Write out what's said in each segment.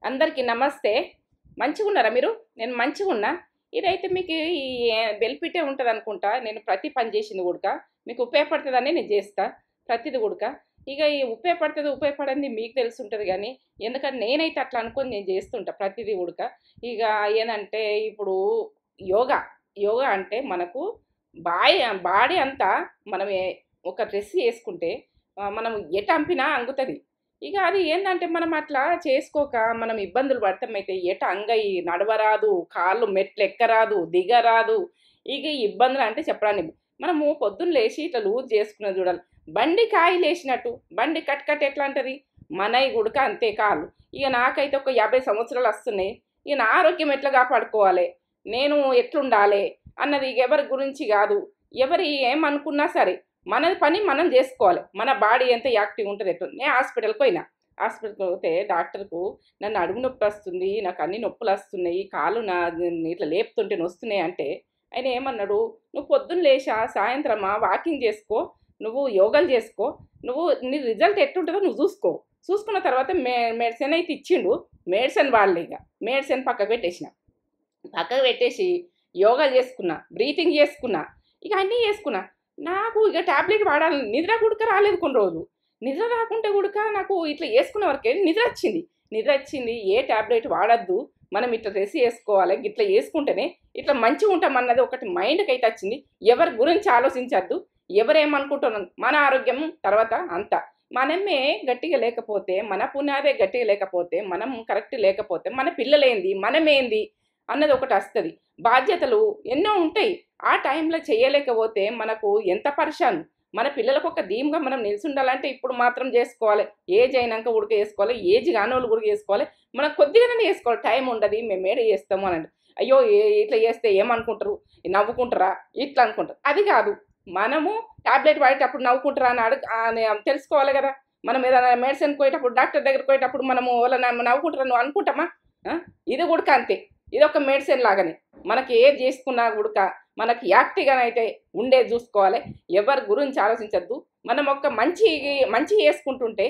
అందరికీ నమస్తే. మంచిగున్నారా మీరు? నేను మంచిగున్నా. ఇదైతే మీకు ఈ బెనిఫిటే ఉంటదనుకుంటా. నేను ప్రతి పని చేసింది గూడక మీకు ఉపయోగపడతదనే నేను జేస్తా. ప్రతిది గూడక. ఇగ ఈ ఉపయోగపడతది, ఉపయోగపడంది మీకు తెలిసుంటది గానీ, ఎందుకంటే నేనైతే అట్లా అనుకోని నేను జేస్తుంటా ప్రతిది గూడక. ఇగ ఏందంటే ఇప్పుడు యోగా. యోగా అంటే మనకు బాడీ అంతా మనం ఒక డ్రెస్ యేసుకుంటే మనం ఎటంపినా అంగుతది. ఇక అది ఏందంటే మనం అట్లా చేసుకోక మనం ఇబ్బందులు పడతామైతే అంగై నడవరాదు, కాళ్ళు మెట్లెక్కరాదు, దిగరాదు. ఇక ఈ ఇబ్బందులు అంటే చెప్పరానివి. మనము పొద్దున్న లేచి ఇట్లా లూజ్ చేసుకున్నది చూడాలి. బండి కాయలేసినట్టు, బండి కట్ కట్ ఎట్లా అంటది? మనయి గుడక అంతే కాళ్ళు. ఇక నాకైతే ఒక 50 సంవత్సరాలు వస్తున్నాయి. ఇక నా ఆరోగ్యం ఎట్లా కాపాడుకోవాలి? నేను ఎట్లుండాలి? అన్నది ఇక ఎవరి గురించి కాదు. ఎవరు ఏమనుకున్నా సరే మన పని మనం చేసుకోవాలి. మన బాడీ ఎంత యాక్టివ్ ఉంటుంది ఎట్లా. నేను హాస్పిటల్కి పోయినా. హాస్పిటల్కి పోతే డాక్టర్కు నన్ను అడుగు నొప్పి వస్తుంది, నాకు అన్ని నొప్పులు వస్తున్నాయి, కాళ్ళు ఇట్లా లేపుతుంటే నొస్తున్నాయి అంటే ఆయన ఏమన్నాడు, నువ్వు పొద్దున్న లేచా సాయంత్రమా వాకింగ్ చేసుకో, నువ్వు యోగాలు చేసుకో, నువ్వు నీ రిజల్ట్ ఎట్టుంటుందో నువ్వు చూసుకో. చూసుకున్న తర్వాత మెడిసిన్ అయితే ఇచ్చిండు. మెడిసిన్ వాడలే, ఇక మెడిసిన్ పక్కకు పెట్టేసిన. పక్కకు పెట్టేసి యోగా చేసుకున్నా, బ్రీతింగ్ చేసుకున్నా, ఇక అన్నీ చేసుకున్నా. నాకు ఇక టాబ్లెట్ వాడాలి, నిద్ర గుడక రాలేదు కొన్ని రోజులు. నిద్ర రాకుంటే గుడక నాకు ఇట్లా వేసుకున్న వరకే నిద్ర వచ్చింది. నిద్ర వచ్చింది, ఏ టాబ్లెట్ వాడద్దు, మనం ఇట్లా డ్రెస్ వేసుకోవాలి, ఇట్లా వేసుకుంటేనే ఇట్లా మంచిగా ఉంటాం అన్నది ఒకటి మైండ్కి అయితే వచ్చింది. ఎవరి గురించి ఆలోచించద్దు, ఎవరేమనుకుంటున్నాం, మన ఆరోగ్యం తర్వాత అంతా. మనమే గట్టిగా లేకపోతే, మన పునాదే గట్టిగా లేకపోతే, మనం కరెక్ట్ లేకపోతే మన పిల్లలేంది, మనమేంది అన్నది ఒకటి వస్తుంది. బాధ్యతలు ఎన్నో ఉంటాయి. ఆ టైంలో చేయలేకపోతే మనకు ఎంత పరిశాన్. మన పిల్లలకు ఒక ధీమ్గా మనం నిలిచుండాలంటే ఇప్పుడు మాత్రం చేసుకోవాలి. ఏజ్ అయినాక ఉడక వేసుకోవాలి, ఏజ్ కానోళ్ళు ఉడక వేసుకోవాలి. మనకు కొద్దిగానే చేసుకోవాలి. టైం ఉండదు, మేము ఏడ చేస్తాము అని. అయ్యో ఇట్లా చేస్తే ఏమనుకుంటారు, నవ్వుకుంటారా, ఇట్లా అనుకుంటారు. అది కాదు. మనము టాబ్లెట్ వాడేటప్పుడు నవ్వుకుంటారా అని తెలుసుకోవాలి కదా. మనం ఏదైనా మెడిసిన్ పోయేటప్పుడు, డాక్టర్ దగ్గరికి పోయేటప్పుడు మనము వాళ్ళని నవ్వుకుంటారా నువ్వు అనుకుంటామా? ఇది కూడా అంతే. ఇది ఒక మెడిసిన్ లాగానే. మనకి ఏది చేసుకున్నా గుడక మనకి యాక్టివ్గానైతే ఉండేది చూసుకోవాలి. ఎవరి గురించి ఆలోచించద్దు. మనం ఒక మంచి చేసుకుంటుంటే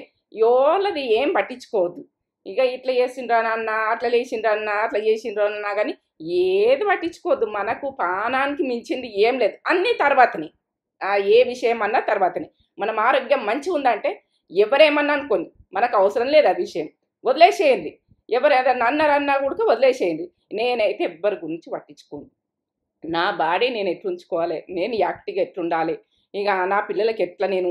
ఎవరిది ఏం పట్టించుకోవద్దు. ఇక ఇట్లా చేసిండ్రా నాన్న, అట్లా లేచిండ్రా అన్న, అట్లా చేసిండ్రా అన్నా కానీ ఏది పట్టించుకోవద్దు. మనకు ప్రాణానికి మించింది ఏం లేదు, అన్నీ తర్వాతని. ఏ విషయం అన్నా తర్వాతని. మనం ఆరోగ్యం మంచిగా ఉందంటే ఎవరేమన్నా అనుకోని మనకు అవసరం లేదు ఆ విషయం, వదిలేసేయండి. ఎవరు ఏదన్నా అన్నారన్నా కూడా వదిలేసేయండి. నేనైతే ఎవ్వరి గురించి పట్టించుకోను. నా బాడీ నేను ఎట్లుంచుకోవాలి, నేను యాక్టివ్గా ఎట్లుండాలి, ఇక నా పిల్లలకి ఎట్లా నేను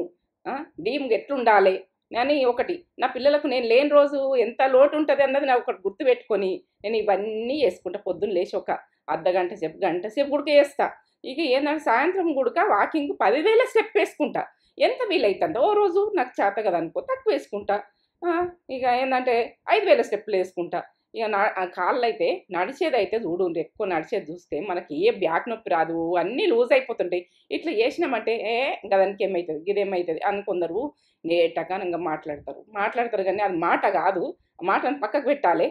ధీమ్గా ఎట్లుండాలి అని ఒకటి. నా పిల్లలకు నేను లేని రోజు ఎంత లోటు ఉంటుంది అన్నది నాకు ఒకటి గుర్తుపెట్టుకొని నేను ఇవన్నీ వేసుకుంటా. పొద్దున్న లేచి ఒక అర్ధగంట సేపు, గంట సేపు గుడక వేస్తా. ఇక ఏంటంటే సాయంత్రం గుడక వాకింగ్ 10,000 స్టెప్ వేసుకుంటా. ఎంత వీలైతుందో. ఓ రోజు నాకు చేత కదా అనుకో తక్కువ వేసుకుంటా. ఇక ఏంటంటే 5,000 స్టెప్పులు వేసుకుంటా. ఇక కాళ్ళైతే నడిచేదైతే చూడుండ్రి, ఎక్కువ నడిచేది చూస్తే మనకి ఏ బ్యాక్ నొప్పి రాదు, అన్నీ లూజ్ అయిపోతుంటాయి. ఇట్లా చేసినామంటే గదానికి ఏమవుతుంది, గిదేమవుతుంది అని కొందరు నేటగానంగా మాట్లాడతారు కానీ అది మాట కాదు. ఆ మాటను పక్కకు పెట్టాలి.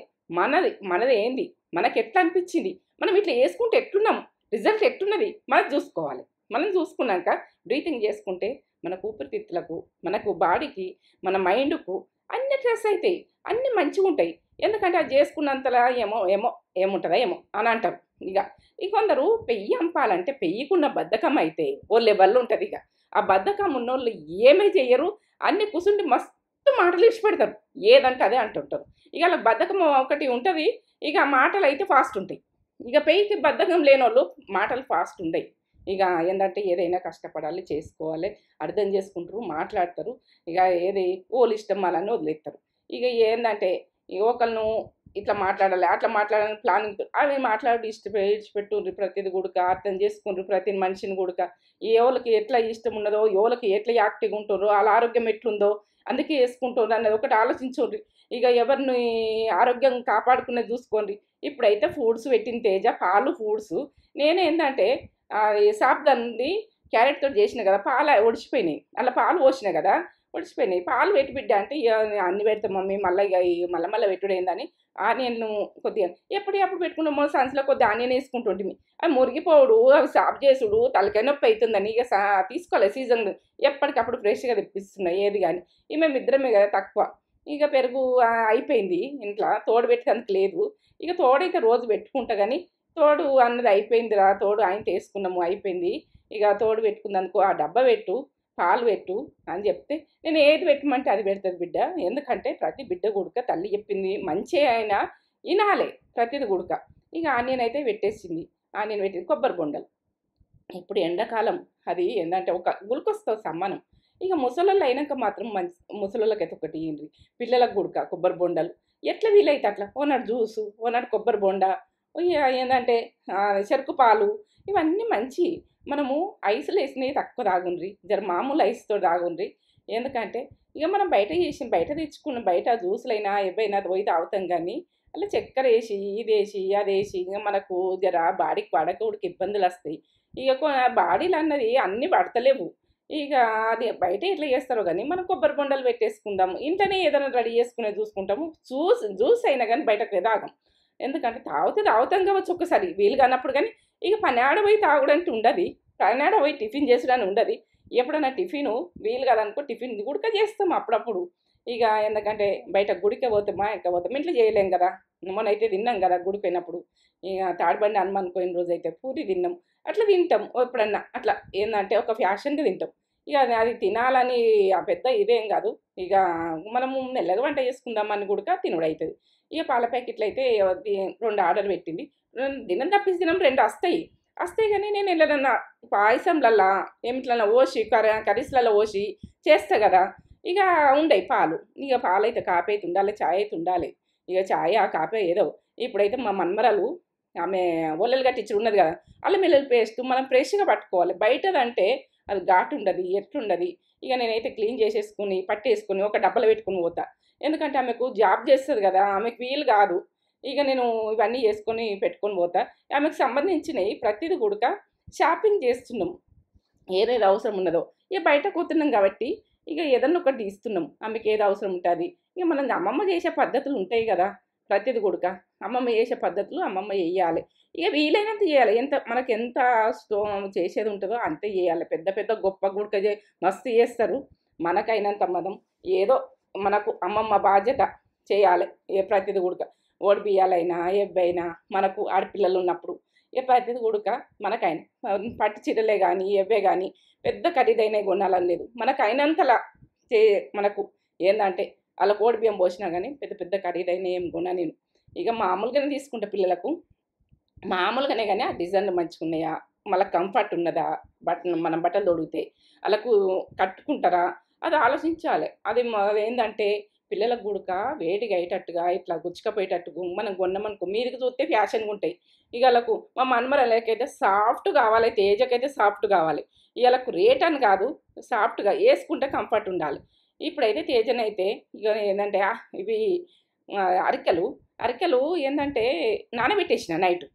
మనది ఏంది, మనకి ఎట్లా అనిపించింది, మనం ఇట్లా వేసుకుంటే ఎట్లున్నాం, రిజల్ట్ ఎట్లున్నది మనకు చూసుకోవాలి. మనం చూసుకున్నాక బ్రీతింగ్ చేసుకుంటే మనకు ఊపిరితిత్తులకు, మనకు బాడీకి, మన మైండ్కు అన్ని స్ట్రెస్ అవుతాయి, అన్నీ మంచిగా ఉంటాయి. ఎందుకంటే అది చేసుకున్నంతలా ఏముంటుందా ఏమో అని అంటారు. ఇక కొందరు పెయ్యి అంపాలంటే పెయ్యికున్న బద్ధకం అయితే ఓ లెవెల్ ఉంటుంది. ఇక ఆ బద్ధకం ఉన్నోళ్ళు ఏమీ చెయ్యరు, అన్ని కూసుండి మస్తు మాటలు ఇచ్చి పెడతారు, ఏదంటే అదే అంటుంటారు. ఇక అలా బద్ధకం ఒకటి ఉంటుంది. ఇక మాటలు అయితే ఫాస్ట్ ఉంటాయి. ఇక పెయ్యికి బద్ధకం లేనోళ్ళు మాటలు ఫాస్ట్ ఉండయి. ఇక ఏంటంటే ఏదైనా కష్టపడాలి, చేసుకోవాలి, అర్థం చేసుకుంటారు, మాట్లాడతారు. ఇక ఏది ఓళ్ళు ఇష్టం అలానే వదిలేస్తారు. ఇక ఏంటంటే ఒకళ్ళను ఇట్లా మాట్లాడాలి, అట్లా మాట్లాడాలని ప్లానింగ్ అవి మాట్లాడి ఇడిచిపెట్టుండ్రి. ప్రతిది గుడక అర్థం చేసుకుండ్రు, ప్రతి మనిషిని గుడక ఎవరికి ఎట్లా ఇష్టం ఉన్నదో, ఎవరికి ఎట్లా యాక్టివ్గా ఉంటుండ్రో, వాళ్ళ ఆరోగ్యం ఎట్లుందో అందుకే వేసుకుంటుండ్రు అన్నది ఒకటి ఆలోచించుండ్రి. ఇక ఎవరిని ఆరోగ్యం కాపాడుకునేది చూసుకోండి. ఇప్పుడైతే ఫుడ్స్ పెట్టిన తేజ పాలు ఫుడ్స్. నేనేంటంటే సాబ్దంది క్యారెట్తో చేసిన కదా, పాలు ఒడిచిపోయినాయి. అలా పాలు పోసిన కదా, ఒడిచిపోయినాయి. పాలు పెట్టి బిడ్డ అంటే అన్ని పెడతాం మమ్మీ, మళ్ళీ ఇక మళ్ళీ పెట్టుడు ఏందని ఆనియన్ను కొద్దిగా ఎప్పుడు పెట్టుకున్నామో సంచులో కొద్దిగా ఆనియన్ వేసుకుంటుంటిమి. అవి మురిగిపోవుడు, అవి సాఫ్ చేసుడు తలకాయ నొప్పి అవుతుందని ఇక తీసుకోవాలి. సీజన్ ఎప్పటికప్పుడు ఫ్రెష్గా తెప్పిస్తున్నాయి ఏది కానీ. మేమిద్దరమే కదా తక్కువ. ఇక పెరుగు అయిపోయింది ఇంట్లో, తోడు పెట్టేందుకు లేదు. ఇక తోడైతే రోజు పెట్టుకుంటా కానీ తోడు అన్నది అయిపోయిందిరా, తోడు ఆయన వేసుకున్నాము అయిపోయింది. ఇక తోడు పెట్టుకున్నందుకు ఆ డబ్బా పెట్టు, పాలు పెట్టు అని చెప్తే నేను ఏది పెట్టమంటే అది పెడుతుంది బిడ్డ. ఎందుకంటే ప్రతి బిడ్డ గుడక తల్లి చెప్పింది మంచి అయినా వినాలి ప్రతిది గుడక. ఇక ఆనియన్ అయితే పెట్టేసింది, ఆనియన్ పెట్టింది, కొబ్బరి బొండలు. ఇప్పుడు ఎండాకాలం అది ఏంటంటే ఒక గ్లూకోజ్తో సమానం. ఇక ముసలోళ్ళు అయినాక మాత్రం మంచి ముసలోళ్ళకైతే ఒకటి ఇయ్యండి, పిల్లలకు గుడక కొబ్బరి బొండలు ఎట్లా వీలైతే అట్లా, ఓనాడు జ్యూసు, ఓనాడు కొబ్బరి బొండ, ఏంటంటే చెరుకు పాలు, ఇవన్నీ మంచి. మనము ఐసులు వేసినవి తక్కువ తాగుండ్రి, జర మామూలు ఐస్తో తాగుండ్రి. ఎందుకంటే ఇక మనం బయట తెచ్చుకున్న బయట జ్యూసులైనా ఏవైనా పోయి తాగుతాం కానీ అలా చక్కెర వేసి ఇది వేసి అది వేసి ఇక మనకు జర బాడీకి పడకూడకి ఇబ్బందులు వస్తాయి. ఇక బాడీలు అన్నది అన్నీ పడతలేవు. ఇక అది బయట ఎట్లా చేస్తారో కానీ మనం కొబ్బరి బొండలు పెట్టేసుకుందాము, ఇంట్లోనే ఏదైనా రెడీ చేసుకునే చూసుకుంటాము. జ్యూస్ అయినా కానీ బయటకు తాగం. ఎందుకంటే తాగుతాం కావచ్చు ఒక్కసారి వీలు కానప్పుడు, కానీ ఇక పని ఆడపోయి తాగుడంటే ఉండదు, పని ఆడపోయి టిఫిన్ చేసుడని ఉండదు. ఎప్పుడైనా టిఫిను వీలు కాదనుకో టిఫిన్ గుడిక చేస్తాం అప్పుడప్పుడు. ఇక ఎందుకంటే బయట గుడికి పోతాం, మా ఇంటికి పోతాం, ఇంట్లో చేయలేం కదా. మొన్నైతే తిన్నాం కదా గుడికి పోయినప్పుడు, ఇక తాడిబండి హనుమాన్ పోయిన రోజు అయితే పూరి తిన్నాం. అట్లా తింటాం ఎప్పుడన్నా, అట్లా ఏంటంటే ఒక ఫ్యాషన్గా తింటాం. ఇక అది తినాలని ఆ పెద్ద ఇదేం కాదు. ఇక మనము మెల్లగా వంట చేసుకుందామని కూడా తినుడు అవుతుంది. ఇక పాల ప్యాకెట్లు అయితే 2 ఆర్డర్ పెట్టింది. దినం తప్పించి దినం 2 వస్తాయి కానీ నేను ఏదన్నా పాయసంలల్లా ఏమిట్లన్నా పోసి కర్రీస్లలో పోసి చేస్తా కదా, ఇక ఉండయి పాలు. ఇక పాలు అయితే కాపీ అయితే ఉండాలి, ఛాయ్ అయితే ఉండాలి. ఇక ఛాయ్ ఆ కాపీ ఏదో. ఇప్పుడైతే మా మన్మరాలు ఆమె ఒల్లలు కట్టించి ఉన్నది కదా, అల్లం వెల్లుల్లి పేస్ట్ మనం ఫ్రెష్గా పట్టుకోవాలి. బయటదంటే అది ఘాటు ఉండదు, ఎట్లుండదు. ఇక నేనైతే క్లీన్ చేసేసుకుని పట్టేసుకుని ఒక డబ్బలో పెట్టుకుని పోతా. ఎందుకంటే ఆమెకు జాబ్ చేస్తుంది కదా, ఆమెకు వీలు కాదు. ఇక నేను ఇవన్నీ చేసుకొని పెట్టుకొని పోతా. ఆమెకు సంబంధించినవి ప్రతిదీ కూడా షాపింగ్ చేస్తున్నాం, ఏదేది అవసరం ఉన్నదో. ఇక బయట కూతున్నాం కాబట్టి ఇక ఏదన్నా ఒకటి తీస్తున్నాం, ఆమెకి ఏది అవసరం ఉంటుంది. ఇక మనం అమ్మమ్మ చేసే పద్ధతులు ఉంటాయి కదా, ప్రతిది కూడా అమ్మమ్మ చేసే పద్ధతులు అమ్మమ్మ చేయాలి. ఇక వీలైనంత చేయాలి, మనకు ఎంత చేసేది ఉంటుందో అంతే చేయాలి. పెద్ద పెద్ద గొప్ప గుడక మస్తు చేస్తారు, మనకైనంత మనం ఏదో మనకు అమ్మమ్మ బాధ్యత చేయాలి. ప్రతిది కూడా ఓడి బియ్యాలైనా ఎవ్వైనా మనకు ఆడపిల్లలు ఉన్నప్పుడు ప్రతిది కూడా మనకైనా పట్టు చీరలే కానీ ఎవ్వే కానీ పెద్ద ఖరీదైనవి కొనాలని లేదు. మనకు అయినంతలా మనకు ఏంటంటే అలా కోడి బియ్యం పోసినా కానీ పెద్ద పెద్ద ఖరీదైన ఏం కొన్నా నేను. ఇక మామూలుగానే తీసుకుంటా పిల్లలకు, మామూలుగానే. కానీ ఆ డిజైన్లు మంచిగా ఉన్నాయా, మళ్ళీ కంఫర్ట్ ఉన్నదా, మనం బట్టలు తొడిగితే వాళ్ళకు కట్టుకుంటారా, అది ఆలోచించాలి. అది ఏంటంటే పిల్లలకు గుడక వేడిగా అయ్యేటట్టుగా ఇట్లా గుచ్చుకపోయేటట్టుగా మనం కొన్నామనుకో మీదికి చూస్తే ఫ్యాషన్గా ఉంటాయి. ఇక వాళ్ళకు మా మన్మరాలకైతే సాఫ్ట్ కావాలి, తేజకైతే సాఫ్ట్ కావాలి. ఇవాళకు రేట్ అని కాదు, సాఫ్ట్గా వేసుకుంటే కంఫర్ట్ ఉండాలి. ఇప్పుడైతే తేజనైతే ఇక ఏంటంటే ఇవి అరికెలు ఏంటంటే నానబెట్టేసిన నైట్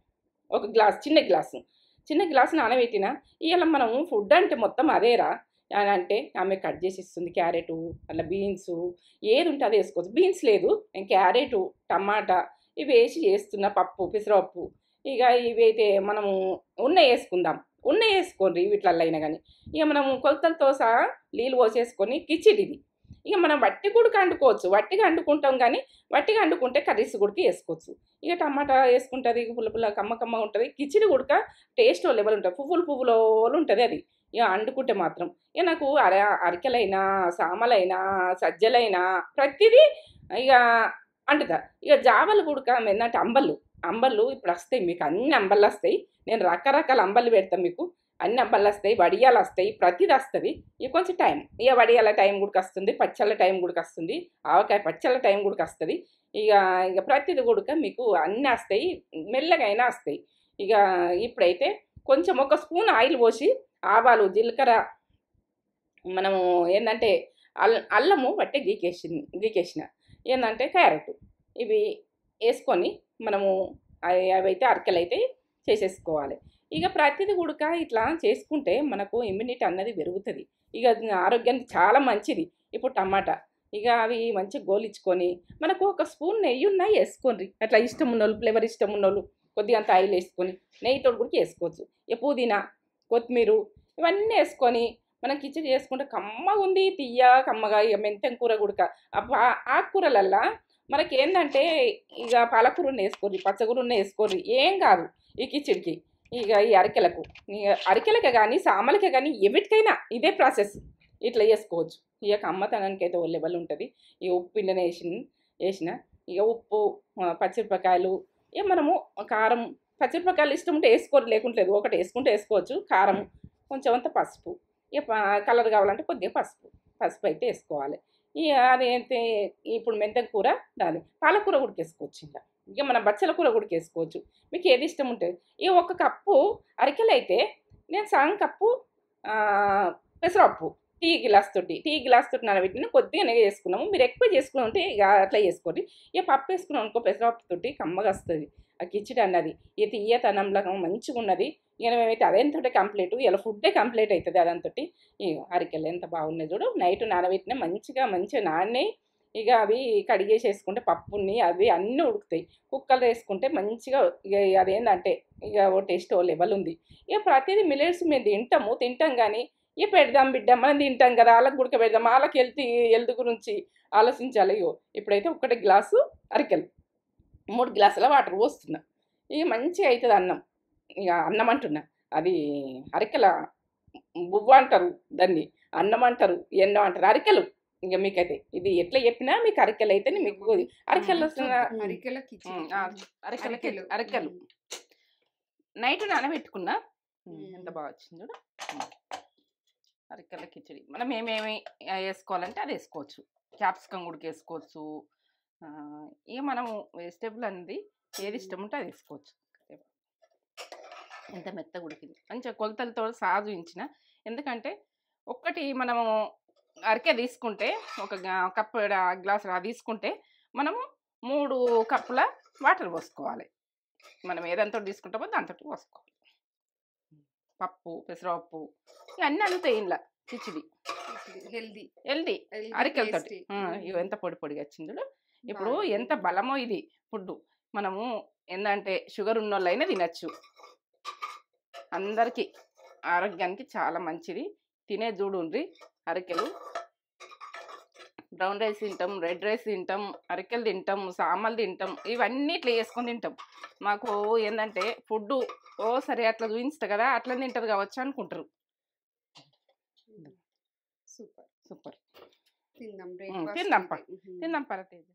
ఒక చిన్న గ్లాసు నానబెట్టిన. ఇవాళ మనం ఫుడ్ అంటే మొత్తం అదేరా అని అంటే ఆమె కట్ చేసి ఇస్తుంది. క్యారెటు అట్లా బీన్స్ ఏది ఉంటే అది వేసుకోవచ్చు. బీన్స్ లేదు, నేను క్యారెటు టమాటా ఇవి వేసి చేస్తున్న పప్పు పెసరపప్పు. ఇక ఇవైతే మనము వేసుకుందాం, వేసుకోండి వీటిల్లో అయినా కానీ. ఇక మనము కొలతలతో సహా నీళ్ళు పోసేసుకొని కిచిడి ఇది. ఇక మనం వట్టి కూడా వండుకోవచ్చు, వట్టిగా వండుకుంటాం కానీ వట్టిగా వండుకుంటే కర్రీస్ కూడా వేసుకోవచ్చు. ఇక టమాటా వేసుకుంటుంది, పుల్ల కమ్మ ఉంటుంది. కిచిడి కూడా టేస్ట్ లెవెల్ ఉంటుంది, పువ్వులు ఉంటుంది అది. ఇక వండుకుంటే మాత్రం ఇక నాకు అరికెలైనా సామలైనా సజ్జలైనా ప్రతిదీ ఇక వండుతా. ఇక జావలు కూడా ఏంటంటే అంబళ్ళు ఇప్పుడు వస్తాయి, మీకు అన్ని అంబళ్ళు వస్తాయి. నేను రకరకాల అంబళ్ళు పెడతాను, మీకు అన్ని అంబళ్ళు వస్తాయి, వడియాలు వస్తాయి, ప్రతిది వస్తుంది. ఇక కొంచెం టైం, ఇక వడియాల టైం కూడా వస్తుంది, పచ్చళ్ళ టైం కూడా వస్తుంది, ఆవకాయ పచ్చళ్ళ టైం కూడా వస్తుంది. ఇక ప్రతిది కూడా మీకు అన్నీ వస్తాయి, మెల్లగా అయినా వస్తాయి. ఇక ఇప్పుడైతే కొంచెం ఒక స్పూన్ ఆయిల్ పోసి ఆవాలు జీలకర్ర మనము ఏంటంటే అల్లము బట్టే గీకేసిన ఏంటంటే క్యారెట్ ఇవి వేసుకొని మనము అవైతే అరకలైతే చేసేసుకోవాలి. ఇక ప్రతిది కూడా ఇట్లా చేసుకుంటే మనకు ఇమ్యూనిటీ అన్నది పెరుగుతుంది, ఇక ఆరోగ్యానికి చాలా మంచిది. ఇప్పుడు టమాటా ఇక అవి మంచిగా గోలించుకొని మనకు ఒక స్పూన్ నెయ్యి ఉన్నాయి వేసుకోండి, అట్లా ఇష్టం ఉన్నోళ్ళు ఫ్లేవర్ ఇష్టం ఉన్నోళ్ళు కొద్దిగా అంత ఆయిల్ వేసుకొని నెయ్యితో కూడా వేసుకోవచ్చు. ఇక పుదీనా కొత్తిమీర ఇవన్నీ వేసుకొని మనం కిచిడి చేసుకుంటే కమ్మగా ఉంది, తియ్య కమ్మగా. ఇక మెంతెం కూర గుడక ఆకుకూరలల్లా మనకి ఏంటంటే ఇక పాలకూరని వేసుకోర్రి, పచ్చకూరని వేసుకోర్రి, ఏం కాదు ఈ కిచిడికి. ఇక ఈ అరికెలకు, ఇక అరికెలకే కానీ సామలకే కానీ ఎవరికైనా ఇదే ప్రాసెస్, ఇట్లా చేసుకోవచ్చు. ఇక కమ్మతనానికి అయితే ఓ లెవెల్ ఉంటుంది. ఇక ఉప్పు పిండిన వేసిన ఇక ఉప్పు, పచ్చిమిరపకాయలు, ఇక మనము కారం, పచ్చిమిరపకాయలు ఇష్టం ఉంటే వేసుకోరు, లేకుంటే లేదు, ఒకటి వేసుకుంటే వేసుకోవచ్చు. కారం, కొంచెం అంత పసుపు, ఇక కలర్ కావాలంటే కొద్దిగా పసుపు అయితే వేసుకోవాలి. ఇక అదైతే ఇప్పుడు మెంతం కూర, దాని పాలకూర ఉడికేసుకోవచ్చు. ఇంకా ఇక మన బచ్చల కూర ఉడికేసుకోవచ్చు, మీకు ఏది ఇష్టం ఉంటుంది. ఇక ఒక కప్పు అరికెలు అయితే నేను సగం కప్పు పెసరపప్పు టీ గ్లాస్ తోటి నానబెట్టిన కొద్దిగా నెయ్యి చేసుకున్నాము. మీరు ఎక్కువ చేసుకుని ఉంటే ఇక అట్లా చేసుకోండి. ఇక పప్పు వేసుకున్నాం అనుకో పెసరపప్పు తోటి కమ్మగా వస్తుంది ఆ కిచిడి అన్నది. ఇక తీయతనంలో మంచిగా ఉన్నది. ఇక మేమైతే అదేంతోటే కంప్లీట్, ఇలా ఫుడ్డే కంప్లీట్ అవుతుంది అదంతో. ఇక అరికెలు ఎంత బాగున్నాయి చూడు, నైట్ నానబెట్టిన మంచిగా నానే. ఇక అవి కడిగేసేసుకుంటే పప్పుని అవి అన్నీ ఉడుకుతాయి. కుక్కర్లో వేసుకుంటే మంచిగా ఇక అదేంటంటే ఇక ఓ టేస్ట్ ఓ లెవెల్ ఉంది. ఇక ప్రతిదీ మిల్లెట్స్ మేము తింటాం కానీ ఇక పెడదాం బిడ్డ, మనం తింటాం కదా, వాళ్ళకి గుడక పెడదాం, వాళ్ళకి హెల్త్ గురించి ఆలోచించాలి. ఇగో ఇప్పుడైతే ఒక్కటే గ్లాసు అరికెలు, 3 గ్లాసుల వాటర్ పోస్తున్నా. ఇక మంచిగా అవుతుంది అన్నం. ఇక అన్నం అంటున్నా, అది అరికెల బువ్వ అంటారు దాన్ని, అన్నం అంటారు, ఎన్నో అంటారు, అరికెలు. ఇక మీకైతే ఇది ఎట్లా చెప్పినా మీకు అరికెలు అయితే మీకు అరికెలు అరికెలు నైట్ నానబెట్టుకున్నా. ఎంత బాగా వచ్చింది చూడు అరికెల కిచిడి. మనం ఏమేమి వేసుకోవాలంటే అది వేసుకోవచ్చు. క్యాప్సికం కూడా వేసుకోవచ్చు. ఇక మనము వెజిటేబుల్ అనేది ఏది ఇష్టం ఉంటే అది వేసుకోవచ్చు. ఎంత మెత్తగా ఉడికింది, మంచిగా కొలతలతో సహా చూపించిన. ఎందుకంటే ఒక్కటి మనము అరికె తీసుకుంటే ఒక కప్పు గ్లాసు తీసుకుంటే మనము 3 కప్పుల వాటర్ పోసుకోవాలి. మనం ఏదంతో తీసుకుంటామో దాంతో పోసుకోవాలి. పప్పు, పెసరపప్పు ఇవన్నీ అందుతాయి ఇంట్లో. కిచిడి హెల్దీ అరికెలతో. ఇవి ఎంత పొడిగా వచ్చింది. ఇప్పుడు ఎంత బలమో ఇది ఫుడ్. మనము ఏంటంటే షుగర్ ఉన్న వాళ్ళైనా తినచ్చు. అందరికీ ఆరోగ్యానికి చాలా మంచిది. తినే చూడుండ్రి అరికెలు. బ్రౌన్ రైస్ తింటాం, రెడ్ రైస్ తింటాం, అరికెలు తింటాం, సామలు తింటాం, ఇవన్నీ ఇట్లా చేసుకొని తింటాం. మాకు ఏంటంటే ఫుడ్ సరే అట్లా చూపిస్తా కదా, అట్లా తింటారు కావచ్చు అనుకుంటారు. సూపర్ తిందాం పరతేజ.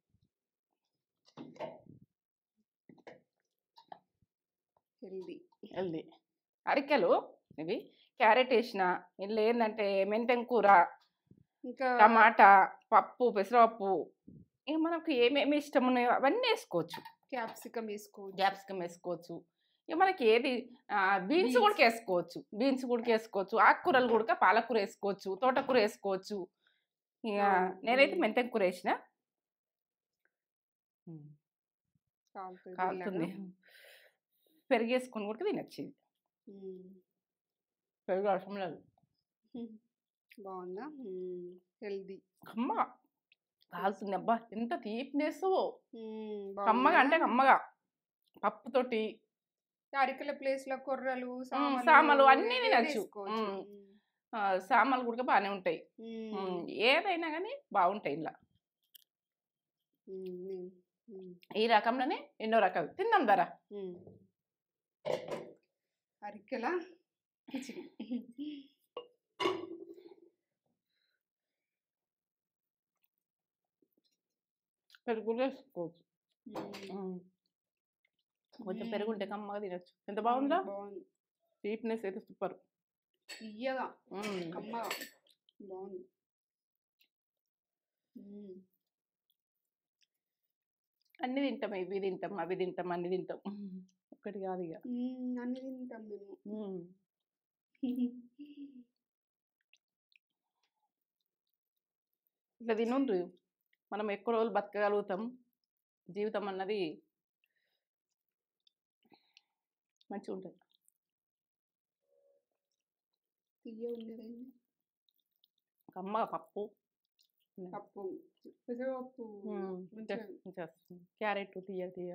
హెల్దీ అరికెలు ఇవి. క్యారెట్ వేసిన, ఇల్లు ఏంటంటే మెంతెం కూర, ఇంకా టమాటా, పప్పు, పెసరపప్పు, ఇక మనకు ఏమేమి ఇష్టం ఉన్నాయో అవన్నీ వేసుకోవచ్చు. క్యాప్సికం వేసుకోవచ్చు. ఇక మనకి ఏది బీన్స్ కూడా వేసుకోవచ్చు. ఆకుకూరలు కూడా పాలకూర వేసుకోవచ్చు, తోటకూర వేసుకోవచ్చు. ఇక నేనైతే మెంతెం కూర వేసిన. కాలుతుంది. పెరుగు వేసుకొని కూడా తినచ్చు. పెరుగు అవసరం లేదు. బాగుందా? హెల్దీ. కమ్మ కాలుతుంది. అబ్బా ఎంత తీపినెస్, కమ్మగా అంటే కమ్మగా. పప్పుతోటి అరికెల ప్లేస్ లో కొర్రలు, సామలు అన్నీ తినచ్చు. సామలు కూడా బాగానే ఉంటాయి. ఏదైనా కానీ బాగుంటాయి ఇలా. ఈ రకంలోనే ఎన్నో రకాలు తిందాం ధర. అరికెల కిచిడి. పెరుగు వేసుకోవచ్చు. కొంచెం పెరుగుంటే కమ్మగా తినచ్చు. ఎంత బాగుందా? స్వీట్నెస్ అయితే సూపర్. తీయగా కమ్మగా బాగుంది. అన్ని తింటాం, ఇవి తింటాం, అవి తింటాం, అన్ని తింటాం. ఒక్కటి కాదు ఇక అన్ని తింటాం మేము. ఇట్లా తినుండ్రు, మనం ఎక్కువ రోజులు బతకగలుగుతాం. జీవితం అన్నది మంచిగా ఉంటుంది. కమ్మగా పప్పు, పెసరపప్పు, క్యారెట్ తీయ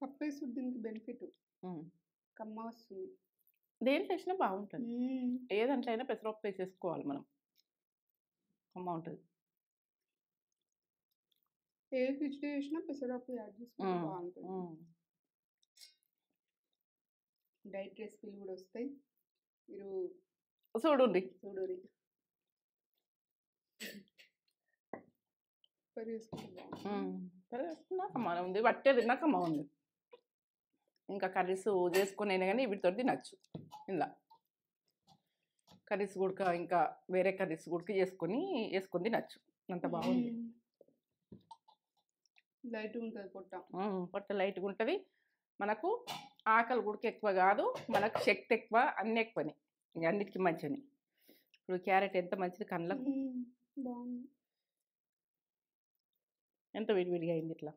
పప్పు వేసుడు దీనికి బెనిఫిట్, కమ్మ వస్తుంది. దేంట్లో వేసినా బాగుంటుంది. ఏ దాంట్లో అయినా పెసరపప్పు వేసేసుకోవాలి మనం. బాగుంటుంది. ఏ కిచడీ చేసినా పెసరపప్పు యాడ్ చేసుకుంటే బాగుంటుంది. డైట్ రెసిపీలు కూడా వస్తాయి. మీరు చూడండి. చూడరి కర్రీ వేసుకుంటే వేసుకున్నా కమ్మ ఉంది, వట్టే తిన్నా కమ్మ ఉంది. ఇంకా కర్రీస్ చేసుకుని అయినా కానీ వీటితో తినచ్చు. ఇలా కర్రీస్ గుడక ఇంకా వేరే కర్రీస్ గుడక వేసుకొని తినచ్చు. అంత బాగుంది. లైట్ ఉంటుంది పొట్ట. పొట్ట లైట్గా ఉంటుంది. మనకు ఆకలి గుడక ఎక్కువ కాదు, మనకు శక్తి ఎక్కువ, అన్నీ ఎక్కువని. ఇంక అన్నిటికీ మంచిది. ఇప్పుడు క్యారెట్ ఎంత మంచిది కళ్ళకు. బాగుంది. ఎంత విడివిడిగా అయింది ఇట్లా.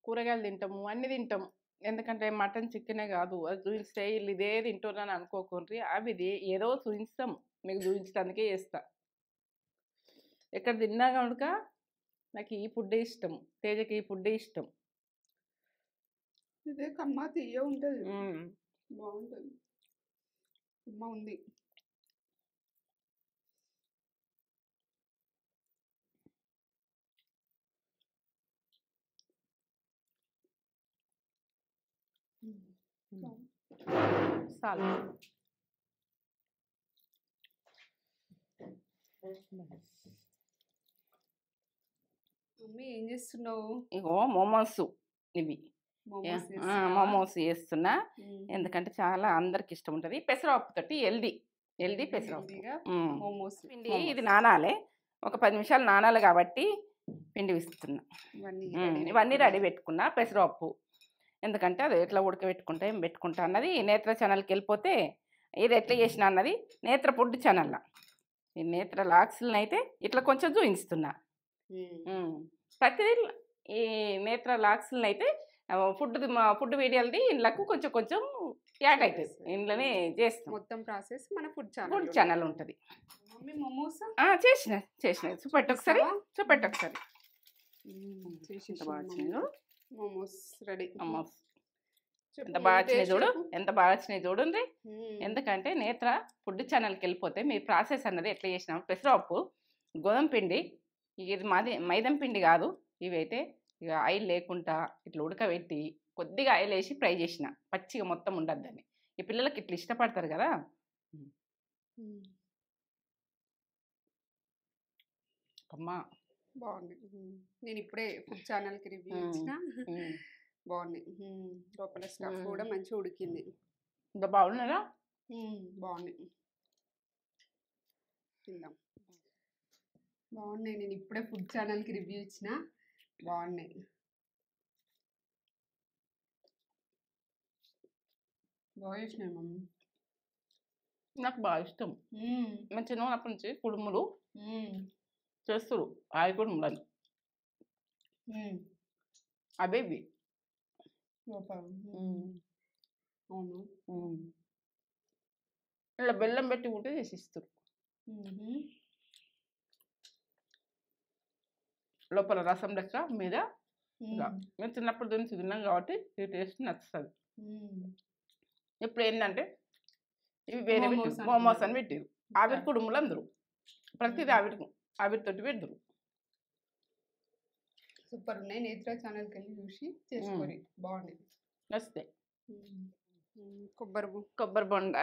కూరగాయలు తింటాము, అన్నీ తింటాము. ఎందుకంటే మటన్ చికెనే కాదు, అది చూపిస్తే వీళ్ళు ఇదే తింటున్నాను అనుకోకుండ్రి. అవి ఏదో చూపిస్తాం, మీకు చూపించడానికే చేస్తా. ఎక్కడ తిన్నా కనుక నాకు ఈ ఫుడ్డే ఇష్టం, తేజకి ఈ ఫుడ్డే ఇష్టం. ఇదే కమ్మ తీయ ఉంటుంది, బాగుంటుంది. అమ్మ ఉంది. చాలు. మమ్మీ ఏం చేస్తున్నావు? ఇగో మోమోస్ ఇవి మోమోస్ చేస్తున్నా. ఎందుకంటే చాలా అందరికి ఇష్టం ఉంటుంది. పెసరపప్పుతోటి హెల్దీ పెసరపప్పు పిండి. ఇది నానాలే, ఒక 10 నిమిషాలు నానాలి కాబట్టి పిండి విస్తున్నా. ఇవన్నీ రెడీ పెట్టుకున్నా. పెసరపప్పు ఎందుకంటే అది ఎట్లా ఉడకబెట్టుకుంటా ఏం పెట్టుకుంటా అన్నది నేత్ర ఛానల్కి వెళ్ళిపోతే ఇది ఎట్లా చేసిన అన్నది నేత్ర ఫుడ్ ఛానల్లో. ఈ నేత్ర లాక్స్లను అయితే ఇట్లా కొంచెం చూపిస్తున్నా. ప్రతిదీ ఈ నేత్ర లాక్స్లను అయితే ఫుడ్ వీడియోలది ఇండ్లకు కొంచెం కొంచెం యాడ్ అవుతుంది. ఇంట్లోనే చేస్తాం. మొత్తం ప్రాసెస్ మన ఫుడ్ ఛానల్ ఉంటుంది. మమ్మీ మోమోస్ చేసిన చూపెట్టు ఒకసారి. మోమోస్ రెడీ. ఎంత బాగా వచ్చినాయి చూడు, ఎంత బాగా వచ్చినాయి చూడండి. ఎందుకంటే నేత్ర ఫుడ్ ఛానల్కి వెళ్ళిపోతే మీ ప్రాసెస్ అన్నది ఎట్లా చేసినాము. పెసరపప్పు, గోధుమ పిండి, ఇది మైదం పిండి కాదు. ఇవైతే ఇక ఆయిల్ లేకుండా ఇట్లా ఉడకబెట్టి కొద్దిగా ఆయిల్ వేసి ఫ్రై చేసిన, పచ్చిగా మొత్తం ఉండద్దని. ఈ పిల్లలకి ఇట్లా ఇష్టపడతారు కదా. అమ్మా బాగుంది. నేను ఇప్పుడే ఫుడ్ ఛానల్కి రివ్యూ ఇచ్చిన. బాగున్నాయి. లోపల స్టఫ్ కూడా మంచిగా ఉడికింది. ఇంకా బాగున్నారా? బాగున్నాయి. తిందాం. బాగున్నాయి. నేను ఇప్పుడే ఫుడ్ ఛానల్కి రివ్యూ ఇచ్చిన. బాగున్నాయి. బాగా చేసినాయి మమ్మీ. నాకు బాగా ఇష్టం. మంచి చిన్నప్పటి నుంచి కుడుములు చేస్తారు, ఆయి కుడుములు అని. అవే ఇవి. అవును. ఇలా బెల్లం పెట్టి ఉంటే చేసిస్తారు. లోపల రసం లెక్క మీద. మేము చిన్నప్పుడు నుంచి తిన్నాం కాబట్టి ఈ టేస్ట్ నచ్చుతుంది. ఇప్పుడు ఏంటంటే ఇవి వేరే మోమోస్ అని పెట్టారు. ఆవిరి కుడుములు అందరూ ప్రతిదీ ఆవిరితోటి పెడతారు. సూపర్ ఉన్నాయి. నేత్ర ఛానల్కి వెళ్ళి చూసి చేసుకోండి, బాగున్నాయి. నచ్చితే కొబ్బరి బొండ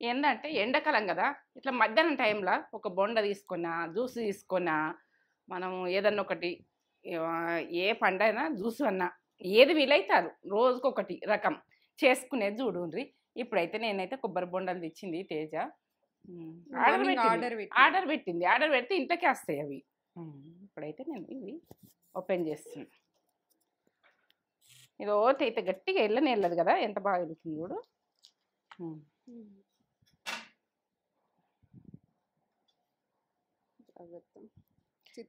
ఏంటంటే ఎండాకాలం కదా, ఇట్లా మధ్యాహ్నం టైంలో ఒక బొండ తీసుకున్నా, జ్యూస్ తీసుకున్నా, మనం ఏదన్నా ఒకటి ఏ పండైనా జ్యూస్ అన్నా ఏది వీలైతారు రోజుకొకటి రకం చేసుకునేది చూడండి. ఇప్పుడైతే నేనైతే కొబ్బరి బొండలు తెచ్చింది తేజ. ఆర్డర్ పెడితే ఇంట్లోకి వస్తాయి అవి. ఇప్పుడైతే నేను ఇవి ఓపెన్ చేస్తున్నా. ఇది ఓతే అయితే గట్టిగా వెళ్ళలేదు కదా, ఎంత బాగా వెళ్తుంది చూడు.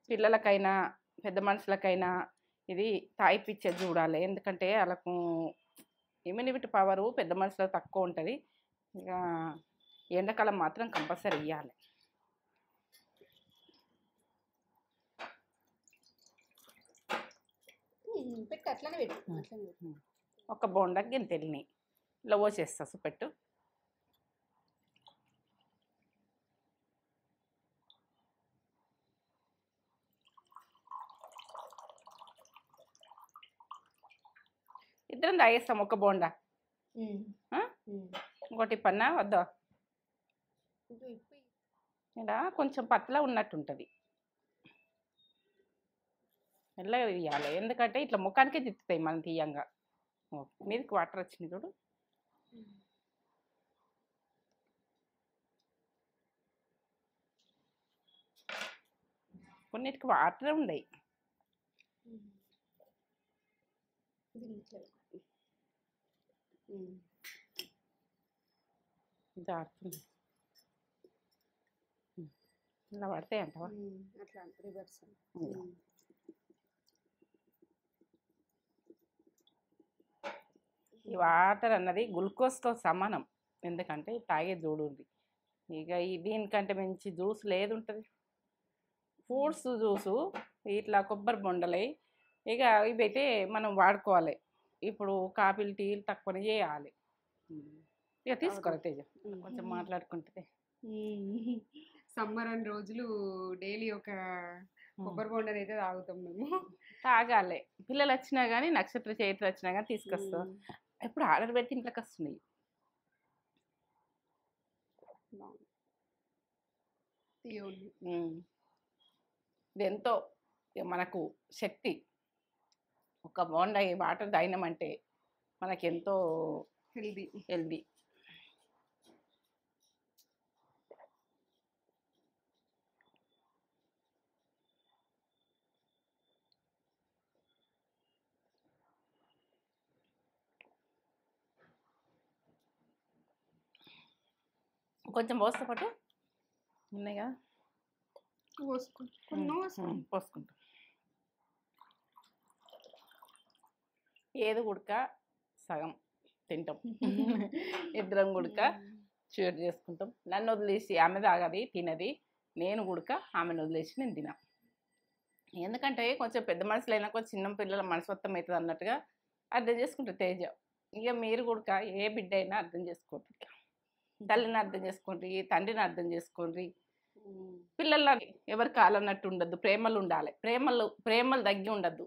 పిల్లలకైనా పెద్ద మనుషులకైనా ఇది తాయిపిచ్చేది చూడాలి. ఎందుకంటే వాళ్ళకు ఇమ్యూనిటీ పవరు పెద్ద మనుషులకు తక్కువ ఉంటుంది. ఇక ఎండాకాలం మాత్రం కంపల్సరీ ఇవ్వాలి. అట్లనే పెట్టు అట్లనే పెట్టు. ఒక బోండాకి గింత వెళ్ళినాయి ఇలా పోసేస్తా సుపెట్టు. ఇద్దరం తాగేస్తాం ఒక బోండా. ఇంకోటి పన్నా వద్దా? ఇలా కొంచెం పతలా ఉన్నట్టుంటుంది, మెల్లగా తీయాలి, ఎందుకంటే ఇట్లా ముఖానికే తిప్పుతాయి మనం తీయంగా. మీదకి వాటర్ వచ్చింది చూడు. కొన్నిటికి వాటర్ ఉన్నాయి. జారుతుంది, ఇలా పడతాయి అంటవా? అట్లా రివర్స్. ఈ వాటర్ అన్నది గ్లూకోజ్తో సమానం, ఎందుకంటే తాగే జోడు ఉంది. ఇక దీనికంటే మంచి జ్యూస్ లేదు ఉంటుంది. ఫ్రూట్స్ జ్యూసు ఇట్లా కొబ్బరి బొండలై ఇక ఇవైతే మనం వాడుకోవాలి. ఇప్పుడు కాఫీలు టీలు తక్కువనే చేయాలి. ఇక తీసుకోవాలి తేజ, కొంచెం మాట్లాడుకుంటే. సమ్మర్ అని రోజులు డైలీ ఒక కొబ్బరి బొండలు అయితే తాగుతాం మేము. తాగాలి, పిల్లలు వచ్చినా కానీ నక్షత్ర చైత్ర వచ్చినా కానీ తీసుకొస్తాం. ఎప్పుడు ఆర్డర్ పెడితే ఇంట్లోకి వస్తున్నాయి. ఇది ఎంతో మనకు శక్తి. ఒక బోండా వాటర్ తాగినామంటే మనకి ఎంతో హెల్దీ. కొంచెం పోస్తే పాటు ఉన్నాయి కదా, పోసుకుంటాం. ఏది గుడక సగం తింటాం, ఇద్దరం గుడక షేర్ చేసుకుంటాం. నన్ను వదిలేసి ఆమె తాగది తినది, నేను గుడక ఆమెను వదిలేసి నేను తినా. ఎందుకంటే కొంచెం పెద్ద మనుషులైనా కొంచెం చిన్న పిల్లల మనస్తత్వం అవుతుంది అన్నట్టుగా అర్థం చేసుకుంటారు తేజ. ఇక మీరు గుడక ఏ బిడ్డ అయినా అర్థం చేసుకోండి, తల్లిని అర్థం చేసుకోండి, తండ్రిని అర్థం చేసుకోండి. పిల్లల ఎవరు కాలన్నట్టు ఉండద్దు, ప్రేమలు ఉండాలి, ప్రేమలు తగ్గి ఉండద్దు.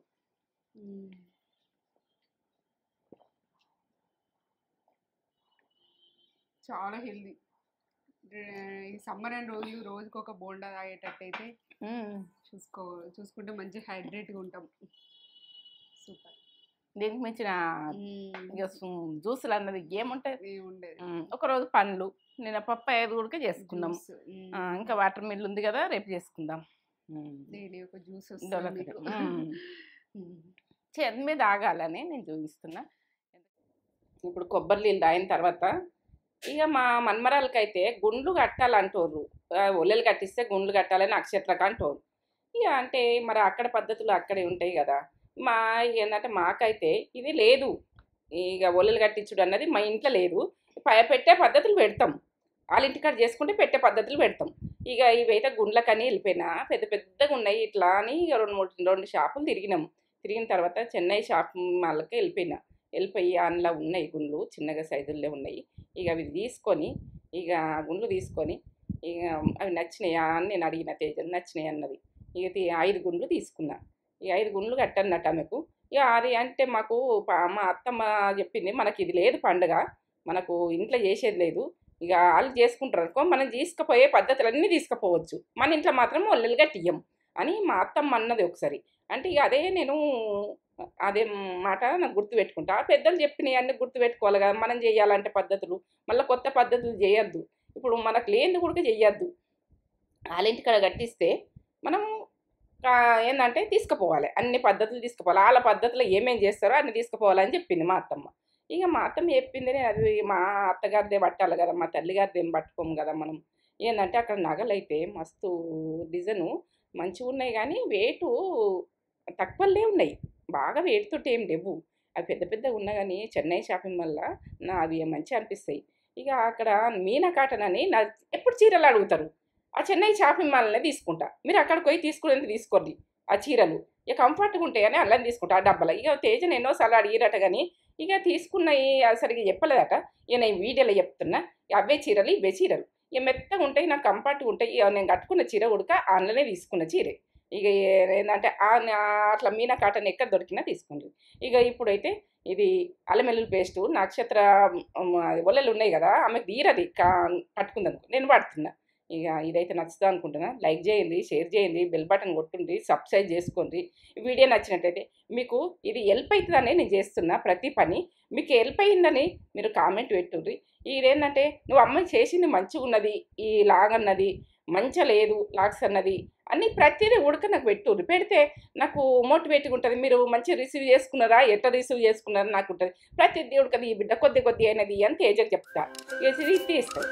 చాలా హెల్దీ. ఈ సమ్మర్ అండ్ రోజుకొక బోండా తాగేటట్టయితే చూసుకుంటే మంచి హైడ్రేట్గా ఉంటాం. సూపర్. దీనికి మించిన జ్యూసులు అన్నది ఏముంటాయి? ఒకరోజు పండ్లు, నేను పప్పాయ కూడా చేసుకుందాం. ఇంకా వాటర్ మిల్ ఉంది కదా, రేపు చేసుకుందాం. చేతి మీద ఆగాలని నేను చూపిస్తున్నా. ఇప్పుడు కొబ్బరి నీళ్ళు తాగిన తర్వాత ఇక మా మన్మరాలకైతే గుండ్లు కట్టాలంటారు, ఒల్లెలు కట్టిస్తే గుండ్లు కట్టాలని నక్షత్రక అంటారు. ఇక అంటే మరి అక్కడ పద్ధతులు అక్కడే ఉంటాయి కదా. ఏంటంటే మాకైతే ఇది లేదు, ఇక ఒల్లెలు కట్టించుడు అన్నది మా ఇంట్లో లేదు. పెట్టే పద్ధతులు పెడతాం, వాళ్ళ ఇంటికాడ చేసుకుంటే పెట్టే పద్ధతులు పెడతాం. ఇక ఇవైతే గుండ్లకని వెళ్ళిపోయినా పెద్ద పెద్దగా ఉన్నాయి ఇట్లా అని ఇక రెండు షాపులు తిరిగిన తర్వాత చెన్నై షాప్ వాళ్ళకి వెళ్ళిపోయి అందులో ఉన్నాయి గుండ్లు, చిన్నగా సైజుల్లో ఉన్నాయి. ఇక అవి తీసుకొని ఇక గుండ్లు తీసుకొని ఇక అవి నచ్చినాయా అని నేను అడిగిన తేజ, నచ్చినాయి అన్నది. ఇక 5 గుండ్లు తీసుకున్నా. ఈ 5 గుండ్లు కట్టన్నట్టు ఆమెకు. ఇక అది అంటే మాకు మా అత్తమ్మ చెప్పింది, మనకి ఇది లేదు పండుగ, మనకు ఇంట్లో చేసేది లేదు, ఇక వాళ్ళు చేసుకుంటారు అనుకో, మనం తీసుకుపోయే పద్ధతులన్నీ తీసుకుపోవచ్చు, మన ఇంట్లో మాత్రం ఒల్లెలుగా టీయం అని మా అత్తమ్మ అన్నది ఒకసారి. అంటే ఇక అదే మాట నాకు గుర్తుపెట్టుకుంటా. పెద్దలు చెప్పినవి అన్నీ గుర్తుపెట్టుకోవాలి కదా మనం చేయాలంటే పద్ధతులు. మళ్ళీ కొత్త పద్ధతులు చేయొద్దు, ఇప్పుడు మనకు లేనిది కూడా చెయ్యొద్దు. వాళ్ళ ఇంటికాడ కట్టిస్తే మనం ఏంటంటే తీసుకుపోవాలి, అన్ని పద్ధతులు తీసుకుపోవాలి, వాళ్ళ పద్ధతులు ఏమేమి చేస్తారో అన్ని తీసుకుపోవాలని చెప్పింది మా అత్తమ్మ. ఇక మా అత్తమ్మ చెప్పింది అది మా అత్తగారిదే పట్టాలి కదా, మా తల్లిగారిది ఏం పట్టుకోము కదా మనం. ఏంటంటే అక్కడ నగలు అయితే మస్తు డిజైను మంచిగా ఉన్నాయి, కానీ వెయిటు తక్కువలే ఉన్నాయి, బాగా వెయిట్తో ఏం లేవు. అవి పెద్ద పెద్దగా ఉన్నా కానీ చెన్నై షాపింగ్ వల్ల అవి మంచిగా అనిపిస్తాయి. ఇక అక్కడ మీనా కాటన్ అని ఎప్పుడు చీరలు అడుగుతారు, ఆ చెన్నై షాపింగ్ మాల్నే తీసుకుంటా. మీరు అక్కడికి పోయి తీసుకునేది తీసుకోండి, ఆ చీరలు ఇక కంఫర్ట్గా ఉంటాయని అల్లం తీసుకుంటా ఆ డబ్బాలో. ఇక తేజను ఎన్నోసార్లు అడిగిరట కానీ ఇక తీసుకున్నవి సరిగ్గా చెప్పలేదట. ఇక నేను వీడియోలో చెప్తున్నా, అవే చీరలు ఇవే చీరలు ఇక మెత్తగా ఉంటాయి, నాకు కంఫర్ట్గా ఉంటాయి. ఇక నేను కట్టుకున్న చీర ఉడక ఆన్లోనే తీసుకున్న చీరే. ఇక ఏంటంటే అట్లా మీనా కాటన్ ఎక్కడ దొరికినా తీసుకుంది. ఇక ఇప్పుడైతే ఇది అల్లం వెల్లుల్లి పేస్టు నక్షత్ర ఒల్లలు ఉన్నాయి కదా, ఆమెకు తీరది కట్టుకుందనుకో, నేను వాడుతున్నా. ఇక ఇదైతే నచ్చుతా అనుకుంటున్నా. లైక్ చేయండి, షేర్ చేయండి, బెల్ బటన్ కొట్టుండి, సబ్స్క్రైబ్ చేసుకోండి. ఈ వీడియో నచ్చినట్టయితే మీకు ఇది హెల్ప్ అవుతుందని నేను చేస్తున్నా ప్రతి పని. మీకు హెల్ప్ అయిందని మీరు కామెంట్ పెట్టుండ్రి. ఇదేంటంటే నువ్వు అమ్మాయి చేసింది మంచిగా ఉన్నది, ఈ లాగ్ అన్నది మంచిగా లేదు, లాగ్స్ అన్నది అన్నీ ప్రతిదీ ఉడక నాకు పెట్టుండ్రి. పెడితే నాకు మోటివేట్గా ఉంటుంది. మీరు మంచిగా రిసీవ్ చేసుకున్నారా, ఎట్లా రిసీవ్ చేసుకున్నారా నాకు ఉంటుంది. ప్రతిదీ ఉడకది ఈ బిడ్డ కొద్ది కొద్ది అయినది అని తేజకు చెప్తా, ఇది తీస్తుంది.